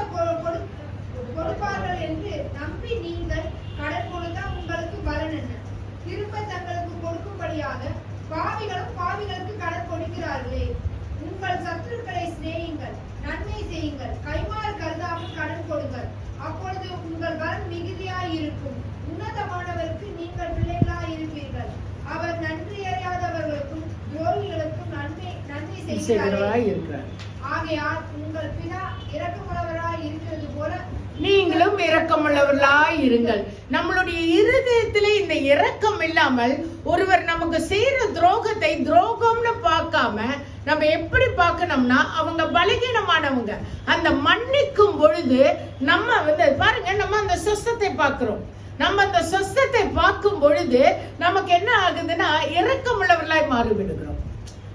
S4: கொடுப்பார்கள் என்று நம்பி நீங்கள் கடன் கொடுத்தால் உங்களுக்கு பலன் என்ன? திரும்ப தங்களுக்கு கொடுக்கும்படியாக பாவிகளும் பாவிகளுக்கு கடன் கொடுக்கிறார்களே. உங்கள் சத்துருக்களை சிநேகியுங்கள், நன்மை செய்யுங்கள், கைமாறு கருதாமல் கடன் கொடுங்கள், அப்பொழுது உங்கள் பலன் மிகுதியாய் இருக்கும். உன்னதமானவருக்கு நீங்கள் பிள்ளைகளாய் இருப்பீர்கள். அவர் நன்றி அறியாதவர்களுக்கும் துரோகிகளுக்கும் நன்மை செய்கிறார். ஆகையால் உங்கள் பிதா இரக்கமுள்ளவராய் இருக்கிறது போல
S1: நீங்களும் இரக்கமுள்ளவர்களாய் இருங்கள். நம்மளுடைய இருதயத்திலே இந்த இரக்கம் இல்லாமல் ஒருவர் நமக்கு செய்யற துரோகத்தை துரோகம்னு பார்க்காம நம்ம எப்படி பார்க்கணும்னா, அவங்க பலகீனமானவங்க. அந்த மன்னிக்கும் பொழுது நம்ம வந்து பாருங்க, நம்ம அந்த சொஸ்தத்தை பார்க்கிறோம். நம்ம அந்த சொஸ்தத்தை பார்க்கும் பொழுது நமக்கு என்ன ஆகுதுன்னா இரக்கமுள்ளவர்களாய் மாறிவிடுகிறோம்.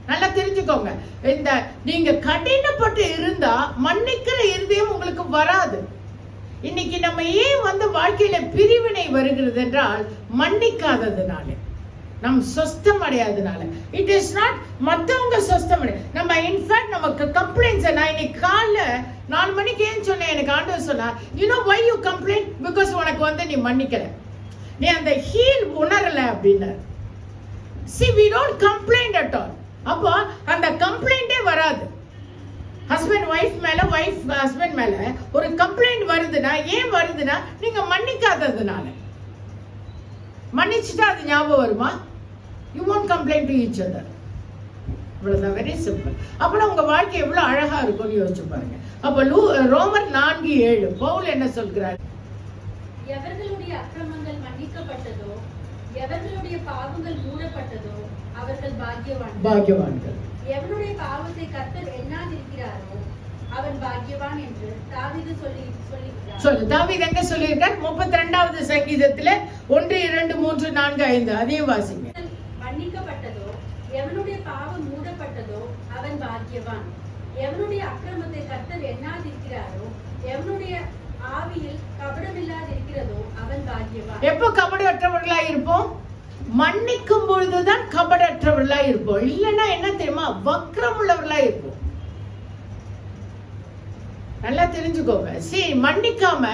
S1: நல்லா தெரிஞ்சுக்கோங்க, இந்த நீங்க கடினப்பட்டு இருந்தா மன்னிக்கிற இருதயம் உங்களுக்கு வராது. இன்னைக்கு நம்ம ஏன் வாழ்க்கையில பிரிவினை வருகிறது என்றால் மன்னிக்காததுனால, நம் சொஸ்தம் அடையாதனால. இட் இஸ் நாட் மத்தவங்க சொஸ்தம் அடைய, நம்ம இன்ஃபேக்ட் நமக்கு கம்ப்ளைண்ட்ஸ். நான் இன்னைக்கு காலைல 4 மணிக்கு ஏன் சொன்னேன், எனக்கு ஆண்டவர் சொன்னா, you know why you complaint, because உனக்கு நீ மன்னிக்கல, நீ அந்த ஹீல் உணரல அப்படின்னு. See, we don't complain at all. அப்போ அந்த கம்ப்ளைண்டே வராது. ஹஸ்பண்ட் ஒய்ஃப் மேல, ஒய்ஃப் ஹஸ்பண்ட் மேல ஒரு கம்ப்ளைண்ட் வருதுன்னா ஏன் வருதுன்னா நீங்க மன்னிக்காததுனால. மன்னிச்சுட்டா அது ஞாபகம் வருமா? You won't complain to each other. இவ்வளவுதான், வெரி சிம்பிள். அப்புறம் உங்க வாழ்க்கை எவ்வளவு அழகா இருக்கும்னு யோசிச்சு பாருங்க. அப்ப ரோமர் 4:7 பவுல் என்ன சொல்கிறார்?
S5: எவர்களுடைய அக்கிரமங்கள் மன்னிக்கப்பட்டதோ, எவர்களுடைய பாவங்கள் மூடப்பட்டதோ அவர்கள் பாக்கியவான்கள். எவனுடைய பாவத்தை கர்த்தர் எண்ணாதிருக்கிறாரோ அவன் பாக்கியவான் என்று தாவீது சொல்லுகிறார்.
S1: தாவீது எங்க சொல்லியிருக்கார்? 32வது சங்கீதத்துல 1, 2, 3, 4, 5 அதையும் வாசிங்க.
S5: மன்னிக்கப்பட்டதோ, எவனுடைய பாவம் மூடப்பட்டதோ அவன் பாக்கியவான். எவனுடைய அக்கிரமத்தை கர்த்தர் எண்ணாதிருக்கிறாரோ, எவனுடைய ஆவியில் கபடமில்லாதிருக்கிறதோ அவன் பாக்கியவான்.
S1: எப்போ கபடற்றவர்களா இருப்போம்? மன்னிக்கும் பொழுதுதான் கபடற்றவர்களா இருப்போம். இல்லைன்னா என்ன தெரியுமா, வக்ரம் உள்ளவர்களா இருப்போம். நல்லா தெரிஞ்சுக்கோங்க. மன்னிக்காம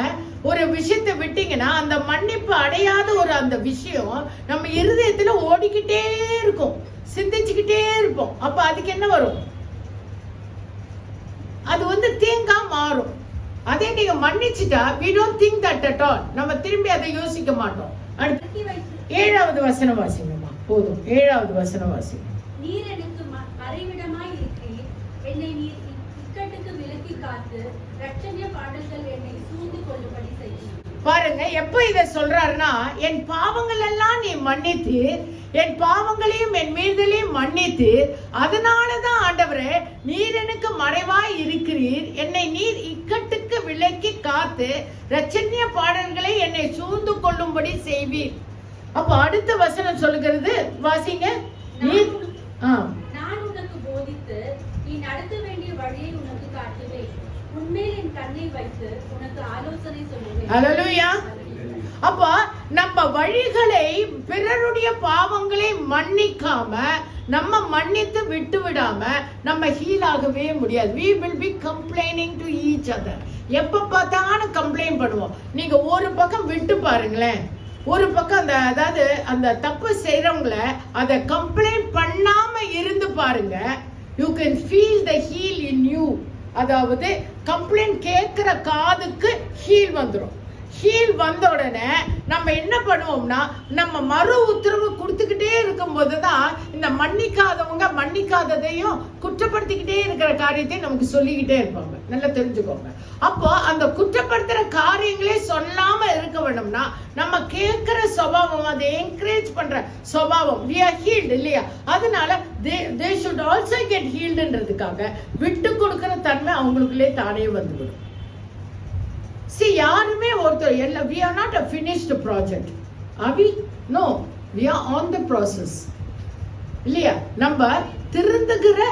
S1: ஒரு விஷயத்தை விட்டீங்கன்னா அந்த மன்னிப்பு அடையாத ஒரு அந்த விஷயம் நம்ம இருதயத்துல ஓடிக்கிட்டே இருக்கும், சிந்திச்சுக்கிட்டே இருப்போம். அப்ப அதுக்கு என்ன வரும்? அது தேங்கா மாறும். அதே நீங்க மன்னிச்சுட்டா we don't think that at all. நம்ம திரும்பி அதை யோசிக்க மாட்டோம். அடுத்து 7வது வசனம் வாசிங்கம்மா. போதும், 7வது வசனம் வாசிங்க.
S5: நீர் எனக்கு மறைவிடமாய் இருக்கிறீர், என்னை நீர் இக்கட்டுக்கு விலக்கி காத்து இரட்சணிய பாடல்கள் என்னை சூழ்ந்து கொள்ளும்படி செய்யும்.
S1: பாருங்க, எப்ப இத சொல்றாருன்னா, என் பாவங்கள் எல்லாம் நீ மன்னித்து, என் பாவங்களையும் என் மீறுதலையும் மன்னித்து, அதனாலதான் ஆண்டவரே நீர் எனக்கு மறைவாய் இருக்கிறீர், என்னை நீர் இக்கட்டுக்கு விலக்கி காத்து இரட்சணிய பாடல்களை என்னை சூழ்ந்து கொள்ளும்படி செய்வீர். அப்ப அடுத்த வசனம் சொல்லுகிறது, வாசிங்க.
S5: நான் உனக்கு போதித்து நீ நடத்த வேண்டிய வழியை உனக்கு காட்டுவேன், உன்மேல் என் கண்ணை வைத்து உனக்கு ஆலோசனை சொல்லுவேன்.
S1: ஹல்லேலூயா. அப்ப நம்ம வழிகளை, பிறருடைய பாவங்களை மன்னிக்காம, நம்ம மன்னித்து விட்டு விடாம நம்ம ஹீல் ஆகவே முடியாது. we will be complaining to each other. எப்ப பார்த்தாலும் கம்ப்ளைண்ட் பண்ணுவோம். நீங்க ஒரு பக்கம் விட்டு பாருங்களேன், ஒரு பக்கம் அதாவது அந்த தப்பு செய்யறவங்கள அதை கம்ப்ளைண்ட் பண்ணாம இருந்து பாருங்க. you can feel the heal in you. அதாவது கம்ப்ளைண்ட் கேட்கிற காதுக்கு ஹீல் வந்துடும். ஹீல் வந்த உடனே நம்ம என்ன பண்ணுவோம்னா, நம்ம மறு உத்தரவு கொடுத்துக்கிட்டே இருக்கும் போதுதான் இந்த மன்னிக்காதவங்க மன்னிக்காததையும் குற்றப்படுத்திக்கிட்டே இருக்கிற காரியத்தையும் நமக்கு சொல்லிக்கிட்டே இருப்பாங்க. நல்லா தெரிஞ்சுக்கோங்க. அப்போ அந்த குற்றப்படுத்துற காரியங்களே சொல்லாம இருக்க வேணும்னா நம்ம கேட்கிற சுபாவம், அதை என்கரேஜ் பண்ற சுபாவம், we are healed இல்லையா? அதனால they should also get healedன்றதுக்காக விட்டு கொடுக்கிற தன்மை அவங்களுக்குள்ளே தானே வந்துவிடும். யாருமே ஒருத்தர் எல்லாம் we are not a finished project. Are we? No, we are on the process. இல்லையா? நம்ம திருந்துகிற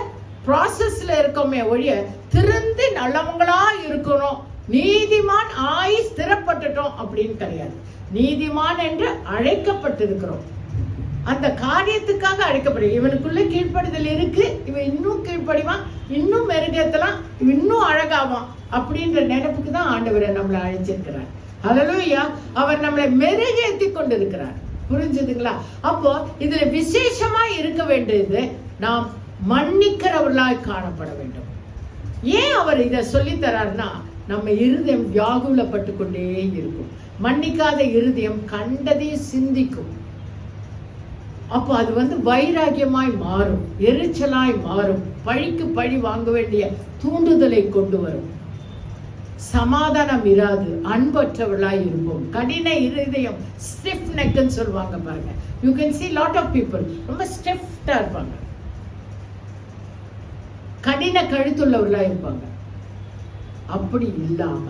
S1: ப்ராசஸ்ல இருக்கோமே ஒழிய திருந்து நல்லவங்களா இருக்கணும், நீதிமான் ஆய் ஸ்திரப்பட்டுட்டோம் அப்படின்னு கிடையாது. நீதிமான் என்று அழைக்கப்பட்டிருக்கிறோம். அந்த காரியத்துக்காக அழைக்கப்படும். இவனுக்குள்ள கீழ்ப்படுதல் இருக்கு, இவன் இன்னும் கீழ்ப்படிவான், இன்னும் மெருகேத்தலாம், இன்னும் அழகாவான் அப்படின்ற நினைப்புக்கு தான் ஆண்டவரை நம்மளை அழைச்சிருக்கிறார். ஹல்லேலூயா. அவர் நம்மளை மெருகேத்தி கொண்டு இருக்கிறார். புரிஞ்சுதுங்களா? அப்போ இதுல விசேஷமா இருக்க வேண்டியது நாம் மன்னிக்கிறவர்களாய் காணப்பட வேண்டும். ஏன் அவர் இதை சொல்லி தரார்னா, நம்ம இருதயம் வியாகுலப்பட்டு கொண்டே இருக்கும். மன்னிக்காத இருதயம் கண்டதை சிந்திக்கும். அப்போ அது வைராகியமாய் மாறும், எரிச்சலாய் மாறும், பழிக்கு பழி வாங்க வேண்டிய தூண்டுதலை கொண்டு வரும். சமாதானம் இராது, அன்பற்றவர்களாய் இருப்போம். கடின இருதயம், ஸ்டிஃப் நெக்னு சொல்லுவாங்க பாருங்க. You can see lot of people ரொம்ப ஸ்டிஃப்டா இருப்பாங்க, கடின கழுத்துள்ளவர்களா இருப்பாங்க. அப்படி இல்லாம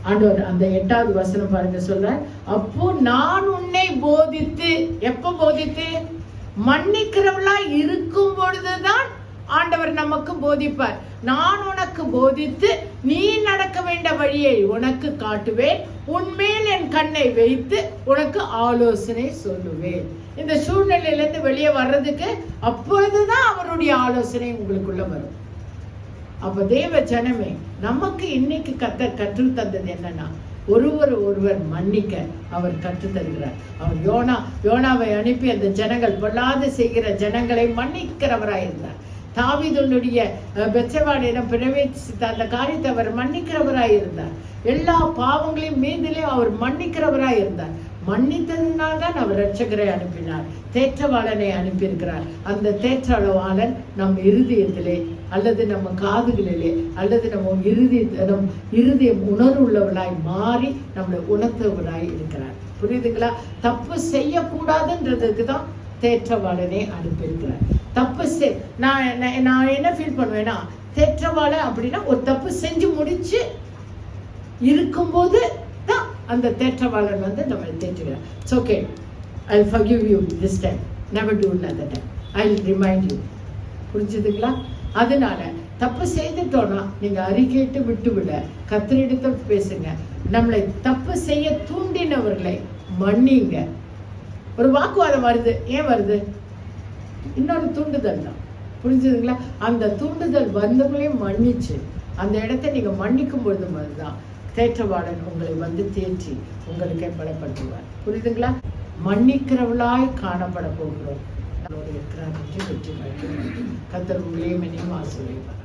S1: ஆண்டவர் அந்த 8வது வசனம் பாருங்க சொல்றார், அப்போ நான் உன்னை போதித்து, எப்ப போதித்து? மன்னிக்கிறவளா இருக்கும் பொழுதுதான் ஆண்டவர் நமக்கு போதிப்பார். நான் உனக்கு போதித்து நீ நடக்க வேண்டிய வழியை உனக்கு காட்டுவேன், உன்மேல் என் கண்ணை வைத்து உனக்கு ஆலோசனை சொல்லுவேன். இந்த சூழ்நிலையிலிருந்து வெளியே வர்றதுக்கு அப்பொழுதுதான் அவருடைய ஆலோசனை உங்களுக்குள்ள வரும். அப்ப தேவ ஜனமே, நமக்கு இன்னைக்கு கற்று தந்தது என்னன்னா, ஒருவர் மன்னிக்க அவர் கற்று தருகிறார். அவர் யோனாவை அனுப்பி அந்த ஜனங்கள் பொல்லாது செய்கிற ஜனங்களை மன்னிக்கிறவராயிருந்தார். தாவீதுடைய பெத்செபாவிடம் பிரவேசித்த அந்த காரியத்தை அவர் மன்னிக்கிறவராயிருந்தார். எல்லா பாவங்களையும் மீதிலையும் அவர் மன்னிக்கிறவராயிருந்தார். மன்னித்ததினால்தான் அவர் இரட்சகரை அனுப்பினார், தேற்றவாளனை அனுப்பியிருக்கிறார். அந்த தேற்றவாளன் நம் இருதயத்திலே அல்லது நம்ம காதுகளிலே அல்லது நம் இருதயம் உணர்வுள்ளவளாய் மாறி நம்மளை உணர்த்தவராய் இருக்கிறார். புரியுதுங்களா? தப்பு செய்யக்கூடாதுன்றதுக்கு தான் தேற்றவாளனே அனுப்பியிருக்கிறார். தப்பு நான் என்ன ஃபீல் பண்ணுவேன்னா, தேற்றவாளன் அப்படின்னா ஒரு தப்பு செஞ்சு முடிச்சு இருக்கும்போது தான் அந்த தேற்றவாளன் நம்ம தேற்றுகிறார். It's okay, I'll forgive you this time, never do another time, I'll remind you. புரிஞ்சுதுங்களா? அதனால தப்பு செய்துட்டோம்னா நீங்க அறிக்கையிட்டு விட்டுவிட கர்த்தரிடத்தை பேசுங்க. நம்மளை தப்பு செய்ய தூண்டினவர்களை மன்னிங்க. ஒரு வாக்குவாதம் வருது, ஏன் வருது? இன்னொரு தூண்டுதல் தான். புரிஞ்சுதுங்களா? அந்த தூண்டுதல் வந்தவங்களையும் மன்னிச்சு அந்த இடத்தை நீங்க மன்னிக்கும் பொழுது மாதிரிதான் தேற்றவாளன் உங்களை தேற்றி உங்களுக்கு பலப்படுத்துவார். புரியுதுங்களா? மன்னிக்கிறவளாய் காணப்பட போகிறோம். இருக்கிறார் என்று வெற்றி கர்த்தர் உங்களையும் என்னையும் ஆசீர்வதிப்பார்.